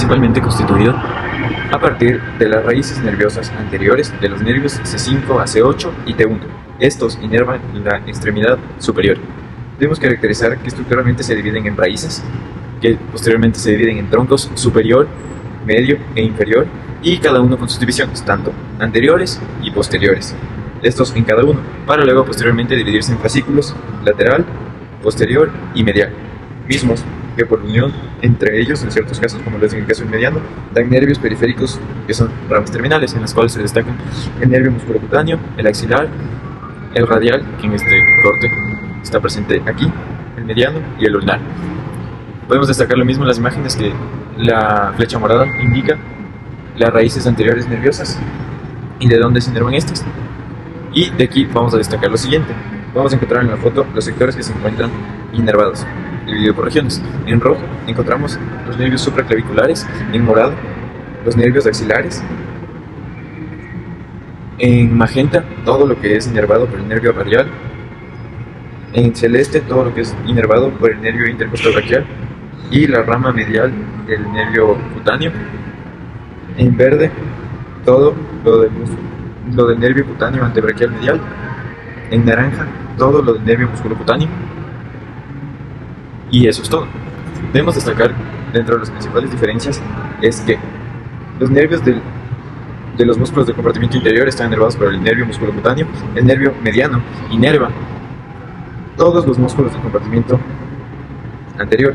principalmente constituido a partir de las raíces nerviosas anteriores de los nervios C5 a C8 y T1. Estos inervan la extremidad superior. Debemos caracterizar que estructuralmente se dividen en raíces, que posteriormente se dividen en troncos superior, medio e inferior, y cada uno con sus divisiones, tanto anteriores y posteriores. Estos en cada uno, para luego posteriormente dividirse en fascículos lateral, posterior y medial, mismos que por unión entre ellos, en ciertos casos, como lo es en el caso del mediano, dan nervios periféricos que son ramas terminales, en las cuales se destacan el nervio musculocutáneo, el axilar, el radial, que en este corte está presente aquí, el mediano y el ulnar. Podemos destacar lo mismo en las imágenes, que la flecha morada indica las raíces anteriores nerviosas y de dónde se inervan estas. Y de aquí vamos a destacar lo siguiente. Vamos a encontrar en la foto los sectores que se encuentran inervados, dividido por regiones. En rojo encontramos los nervios supraclaviculares, en morado los nervios axilares, en magenta todo lo que es inervado por el nervio radial, en celeste todo lo que es inervado por el nervio intercostalbraquial y la rama medial del nervio cutáneo, en verde todo lo del nervio cutáneo antebraquial medial, en naranja todo lo del nervio musculocutáneo, y eso es todo. Debemos destacar, dentro de las principales diferencias, es que los nervios de los músculos del compartimiento interior están inervados por el nervio musculocutáneo. El nervio mediano inerva todos los músculos del compartimiento anterior,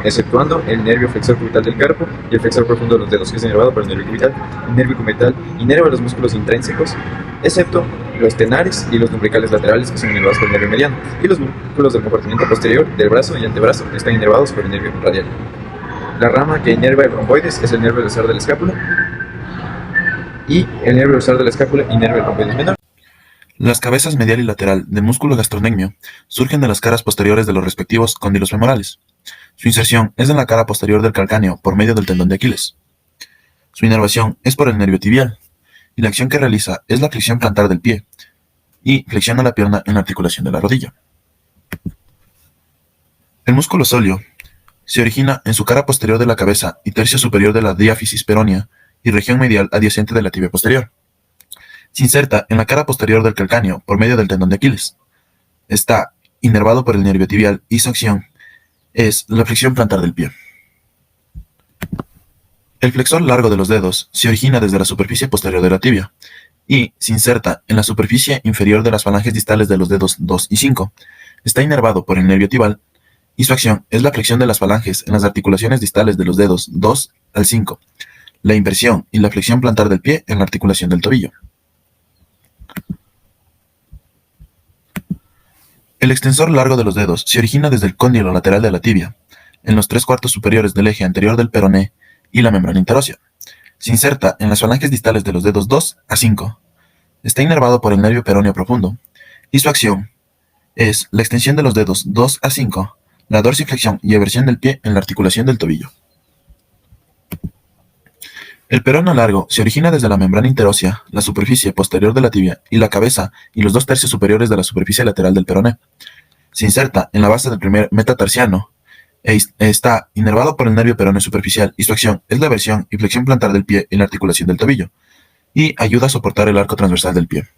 exceptuando el nervio flexor cubital del carpo y el flexor profundo de los dedos, que es inervado por el nervio cubital. El nervio cubital inerva los músculos intrínsecos, excepto los tenares y los lumbricales laterales, que son inervados por el nervio mediano, y los músculos del compartimiento posterior del brazo y antebrazo están inervados por el nervio radial. La rama que inerva el romboides es el nervio dorsal de la escápula, y el nervio dorsal de la escápula inerva el romboides menor. Las cabezas medial y lateral del músculo gastrocnemio surgen de las caras posteriores de los respectivos cóndilos femorales. Su inserción es en la cara posterior del calcáneo por medio del tendón de Aquiles. Su inervación es por el nervio tibial, y la acción que realiza es la flexión plantar del pie, y flexiona la pierna en la articulación de la rodilla. El músculo sóleo se origina en su cara posterior de la cabeza y tercio superior de la diáfisis peronea y región medial adyacente de la tibia posterior. Se inserta en la cara posterior del calcáneo por medio del tendón de Aquiles. Está inervado por el nervio tibial y su acción es la flexión plantar del pie. El flexor largo de los dedos se origina desde la superficie posterior de la tibia y se inserta en la superficie inferior de las falanges distales de los dedos 2 y 5. Está inervado por el nervio tibal y su acción es la flexión de las falanges en las articulaciones distales de los dedos 2 al 5, la inversión y la flexión plantar del pie en la articulación del tobillo. El extensor largo de los dedos se origina desde el cóndilo lateral de la tibia, en los 3/4 superiores del eje anterior del peroné y la membrana interósea. Se inserta en las falanges distales de los dedos 2 a 5. Está inervado por el nervio peroneo profundo, y su acción es la extensión de los dedos 2 a 5, la dorsiflexión y eversión del pie en la articulación del tobillo. El peroné largo se origina desde la membrana interósea, la superficie posterior de la tibia y la cabeza y los 2/3 superiores de la superficie lateral del peroné. Se inserta en la base del primer metatarsiano e está inervado por el nervio peroneo superficial y su acción es la eversión y flexión plantar del pie en la articulación del tobillo y ayuda a soportar el arco transversal del pie.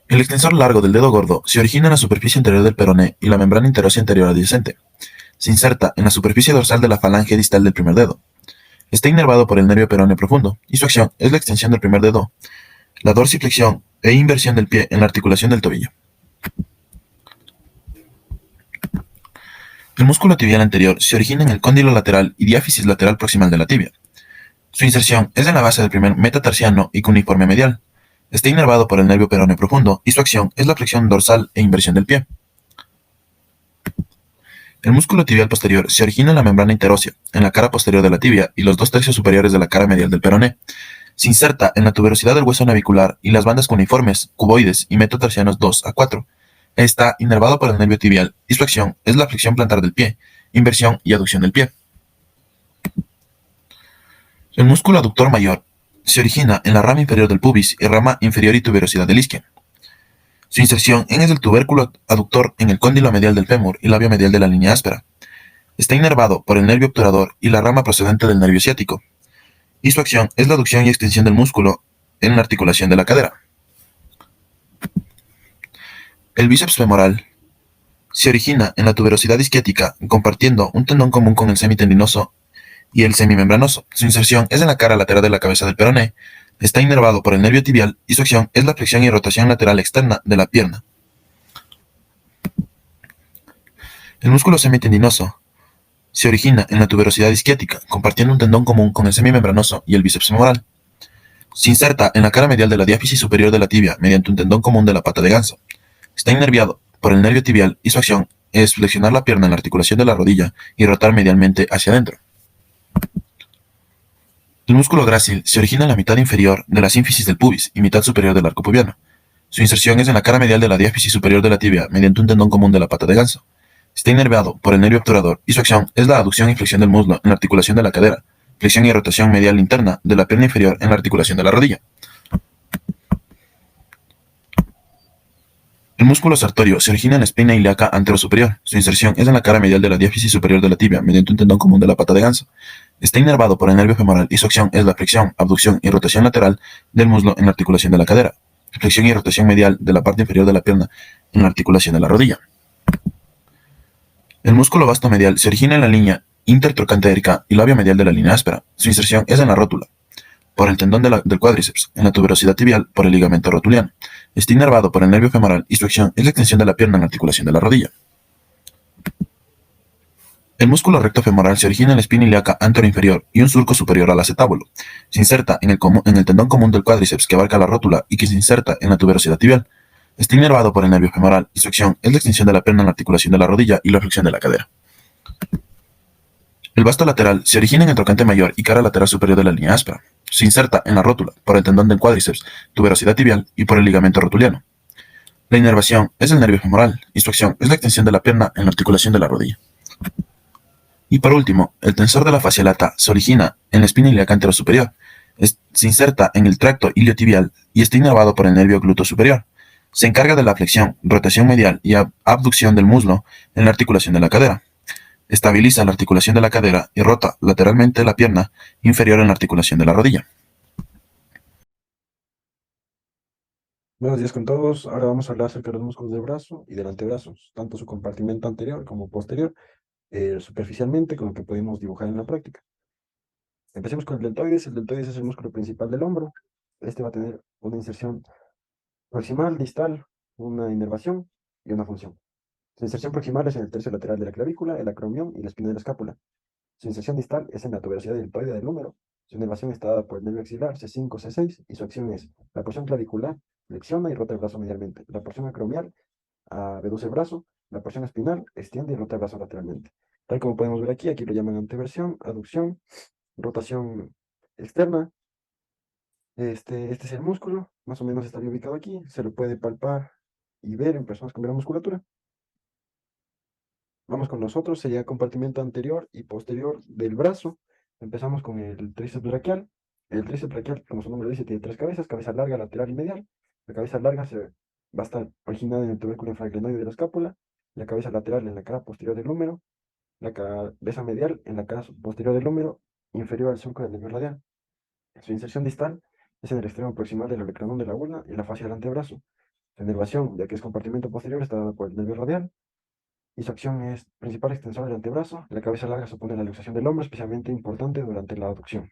El extensor largo del dedo gordo se origina en la superficie interior del peroné y la membrana interósea anterior adyacente. Se inserta en la superficie dorsal de la falange distal del primer dedo. Está inervado por el nervio peroneo profundo, y su acción es la extensión del primer dedo, la dorsiflexión e inversión del pie en la articulación del tobillo. El músculo tibial anterior se origina en el cóndilo lateral y diáfisis lateral proximal de la tibia. Su inserción es en la base del primer metatarsiano y cuneiforme medial. Está inervado por el nervio peroneo profundo, y su acción es la flexión dorsal e inversión del pie. El músculo tibial posterior se origina en la membrana interósea, en la cara posterior de la tibia y los 2/3 superiores de la cara medial del peroné. Se inserta en la tuberosidad del hueso navicular y las bandas cuneiformes, cuboides y metatarsianos 2 a 4. Está inervado por el nervio tibial y su acción es la flexión plantar del pie, inversión y aducción del pie. El músculo aductor mayor se origina en la rama inferior del pubis y rama inferior y tuberosidad del isquio. Su inserción es el tubérculo aductor en el cóndilo medial del fémur y labio medial de la línea áspera. Está inervado por el nervio obturador y la rama procedente del nervio ciático, y su acción es la aducción y extensión del músculo en la articulación de la cadera. El bíceps femoral se origina en la tuberosidad isquiática, compartiendo un tendón común con el semitendinoso y el semimembranoso. Su inserción es en la cara lateral de la cabeza del peroné, está inervado por el nervio tibial y su acción es la flexión y rotación lateral externa de la pierna. El músculo semitendinoso se origina en la tuberosidad isquiática, compartiendo un tendón común con el semimembranoso y el bíceps femoral. Se inserta en la cara medial de la diáfisis superior de la tibia mediante un tendón común de la pata de ganso. Está inerviado por el nervio tibial y su acción es flexionar la pierna en la articulación de la rodilla y rotar medialmente hacia adentro. El músculo grácil se origina en la mitad inferior de la sínfisis del pubis y mitad superior del arco pubiano. Su inserción es en la cara medial de la diáfisis superior de la tibia mediante un tendón común de la pata de ganso. Está inervado por el nervio obturador y su acción es la aducción y flexión del muslo en la articulación de la cadera, flexión y rotación medial interna de la pierna inferior en la articulación de la rodilla. El músculo sartorio se origina en la espina ilíaca anterosuperior. Su inserción es en la cara medial de la diáfisis superior de la tibia mediante un tendón común de la pata de ganso. Está inervado por el nervio femoral y su acción es la flexión, abducción y rotación lateral del muslo en la articulación de la cadera, flexión y rotación medial de la parte inferior de la pierna en la articulación de la rodilla. El músculo vasto medial se origina en la línea intertrocantérica y labio medial de la línea áspera. Su inserción es en la rótula, por el tendón del cuádriceps, en la tuberosidad tibial por el ligamento rotuliano. Está inervado por el nervio femoral y su acción es la extensión de la pierna en la articulación de la rodilla. El músculo recto femoral se origina en la espina ilíaca anteroinferior y un surco superior al acetábulo. Se inserta en el tendón común del cuádriceps que abarca la rótula y que se inserta en la tuberosidad tibial. Está inervado por el nervio femoral y su acción es la extensión de la pierna en la articulación de la rodilla y la flexión de la cadera. El vasto lateral se origina en el trocante mayor y cara lateral superior de la línea áspera. Se inserta en la rótula por el tendón del cuádriceps, tuberosidad tibial y por el ligamento rotuliano. La inervación es el nervio femoral y su acción es la extensión de la pierna en la articulación de la rodilla. Y por último, el tensor de la fascia lata se origina en la espina ilíaca anterosuperior. Se inserta en el tracto iliotibial y está inervado por el nervio glúteo superior. Se encarga de la flexión, rotación medial y abducción del muslo en la articulación de la cadera. Estabiliza la articulación de la cadera y rota lateralmente la pierna inferior en la articulación de la rodilla. Buenos días con todos. Ahora vamos a hablar acerca de los músculos del brazo y del antebrazo, tanto su compartimento anterior como posterior, superficialmente, con lo que podemos dibujar en la práctica. Empecemos con el deltoides. El deltoides es el músculo principal del hombro. Este va a tener una inserción proximal, distal, una inervación y una función. Su inserción proximal es en el tercio lateral de la clavícula, el acromión y la espina de la escápula. Su inserción distal es en la tuberosidad deltoide del húmero. Su inervación está dada por el nervio axilar C5, C6 y su acción es la porción clavicular, flexiona y rota el brazo medialmente. La porción acromial reduce el brazo, la porción espinal extiende y rota el brazo lateralmente. Tal como podemos ver aquí, aquí lo llaman anteversión, aducción, rotación externa. Este es el músculo, más o menos estaría ubicado aquí, se lo puede palpar y ver en personas con gran musculatura. Vamos con los otros, sería compartimento anterior y posterior del brazo. Empezamos con el tríceps braquial. El tríceps braquial, como su nombre lo dice, tiene tres cabezas, cabeza larga, lateral y medial. La cabeza larga va a estar originada en el tubérculo infraglenoide de la escápula, la cabeza lateral en la cara posterior del húmero, la cabeza medial en la cara posterior del húmero, inferior al surco del nervio radial. Su inserción distal es en el extremo proximal del olecranon de la ulna y la fascia del antebrazo. Su inervación, ya que es compartimento posterior, está dada por el nervio radial y su acción es principal extensor del antebrazo. La cabeza larga supone la luxación del hombro, especialmente importante durante la aducción.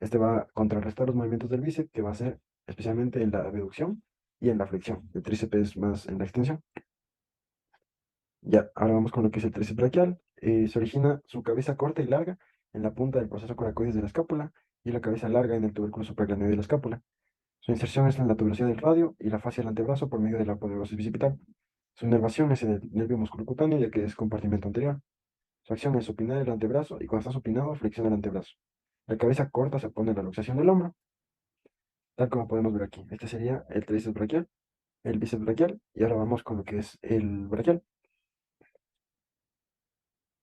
Este va a contrarrestar los movimientos del bíceps, que va a ser especialmente en la abducción y en la flexión. El tríceps es más en la extensión. Ya, ahora vamos con lo que es el tríceps braquial. Se origina su cabeza corta y larga en la punta del proceso coracoides de la escápula y la cabeza larga en el tubérculo supracraneoide de la escápula. Su inserción es en la tuberosidad del radio y la fascia del antebrazo por medio de la aponeurosis bicipital. Su inervación es en el nervio musculocutáneo, ya que es compartimento anterior. Su acción es supinar el antebrazo y cuando está supinado flexiona el antebrazo. La cabeza corta se opone a la luxación del hombro, tal como podemos ver aquí. Este sería el tríceps braquial, el bíceps braquial, y ahora vamos con lo que es el braquial.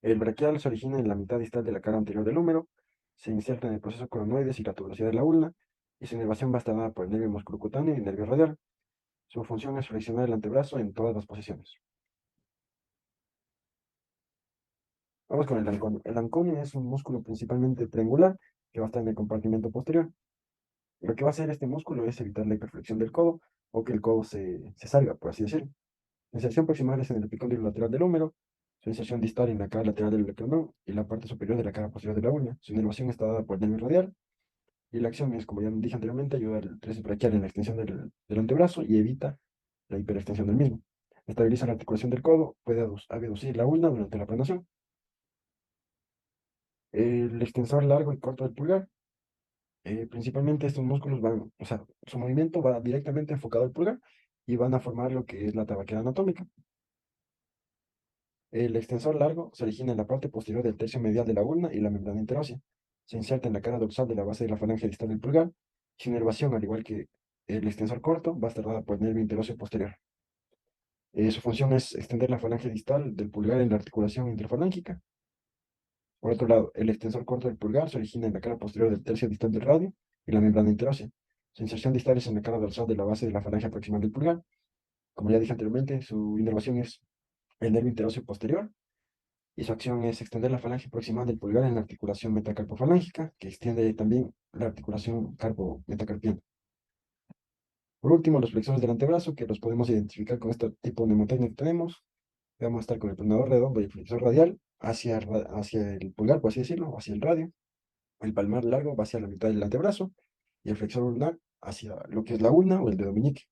El braquial se origina en la mitad distal de la cara anterior del húmero, se inserta en el proceso coronoides y la tuberosidad de la ulna, y su inervación va a estar dada por el nervio musculocutáneo y el nervio radial. Su función es flexionar el antebrazo en todas las posiciones. Vamos con el ancón. El ancón es un músculo principalmente triangular que va a estar en el compartimento posterior. Lo que va a hacer este músculo es evitar la hiperflexión del codo o que el codo se salga, por así decirlo. La inserción proximal es en el epicóndilo lateral del húmero, su inserción distal en la cara lateral del olecranon y la parte superior de la cara posterior de la uña. Su inervación está dada por el nervio radial y la acción es, como ya dije anteriormente, ayuda al tríceps braquial en la extensión del antebrazo y evita la hiperextensión del mismo. Estabiliza la articulación del codo, puede abducir la ulna durante la pronación. El extensor largo y corto del pulgar. Principalmente estos músculos van, o sea, su movimiento va directamente enfocado al pulgar y van a formar lo que es la tabaquera anatómica. El extensor largo se origina en la parte posterior del tercio medial de la ulna y la membrana interósea. Se inserta en la cara dorsal de la base de la falange distal del pulgar. Su inervación, al igual que el extensor corto, va a estar dada por el nervio interóseo posterior. Su función es extender la falange distal del pulgar en la articulación interfalángica. Por otro lado, el extensor corto del pulgar se origina en la cara posterior del tercio distal del radio y la membrana interósea. Su inserción distal es en la cara dorsal de la base de la falange proximal del pulgar. Como ya dije anteriormente, su inervación es el nervio interóseo posterior y su acción es extender la falange proximal del pulgar en la articulación metacarpofalángica, que extiende también la articulación carpo-metacarpiana. Por último, los flexores del antebrazo, que los podemos identificar con este tipo de mnemotecnia que tenemos. Vamos a estar con el pronador redondo y el flexor radial hacia el pulgar, por así decirlo, hacia el radio. El palmar largo va hacia la mitad del antebrazo y el flexor ulnar hacia lo que es la ulna o el dedo meñique.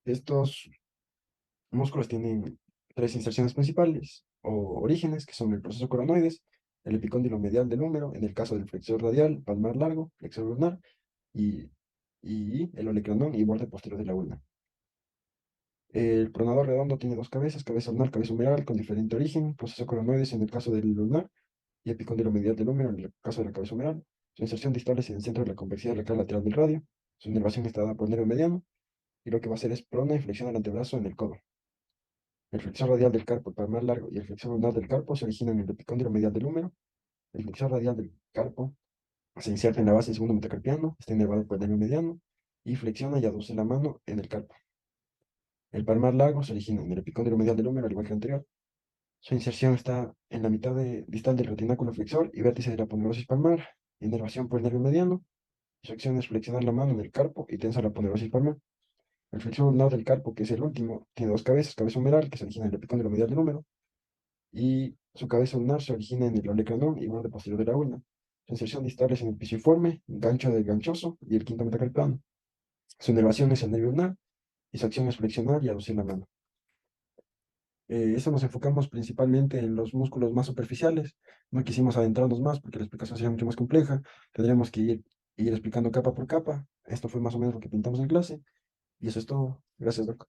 Estos músculos tienen tres inserciones principales o orígenes, que son el proceso coronoides, el epicóndilo medial del húmero, en el caso del flexor radial, palmar largo, flexor ulnar, y, y el olecranon y borde posterior de la ulna. El pronador redondo tiene dos cabezas, cabeza ulnar, cabeza humeral, con diferente origen, proceso coronoides en el caso del ulnar y epicóndilo medial del húmero en el caso de la cabeza humeral. Su inserción distal es en el centro de la convexidad de la cara lateral del radio. Su inervación está dada por el nervio mediano y lo que va a hacer es prona y flexiona el antebrazo en el codo. El flexor radial del carpo, el palmar largo y el flexor ulnar del carpo se originan en el epicóndilo medial del húmero. El flexor radial del carpo se inserta en la base del segundo metacarpiano, está inervado por el nervio mediano y flexiona y aduce la mano en el carpo. El palmar largo se origina en el epicóndilo medial del húmero, al igual que el anterior. Su inserción está en la mitad distal del retináculo flexor y vértice de la aponeurosis palmar, inervación por el nervio mediano. Su acción es flexionar la mano en el carpo y tensa la aponeurosis palmar. El flexor ulnar del carpo, que es el último, tiene dos cabezas, cabeza humeral, que se origina en el epicóndilo medial del húmero, y su cabeza ulnar se origina en el olecranon y borde posterior de la ulna. Su inserción distal es en el pisiforme, gancho del ganchoso y el quinto metacarpiano. Su inervación es el nervio ulnar y su acción es flexionar y aducir la mano. Eso nos enfocamos principalmente en los músculos más superficiales. No quisimos adentrarnos más porque la explicación sería mucho más compleja. Tendríamos que ir explicando capa por capa. Esto fue más o menos lo que pintamos en clase. Y eso es todo. Gracias, Doc.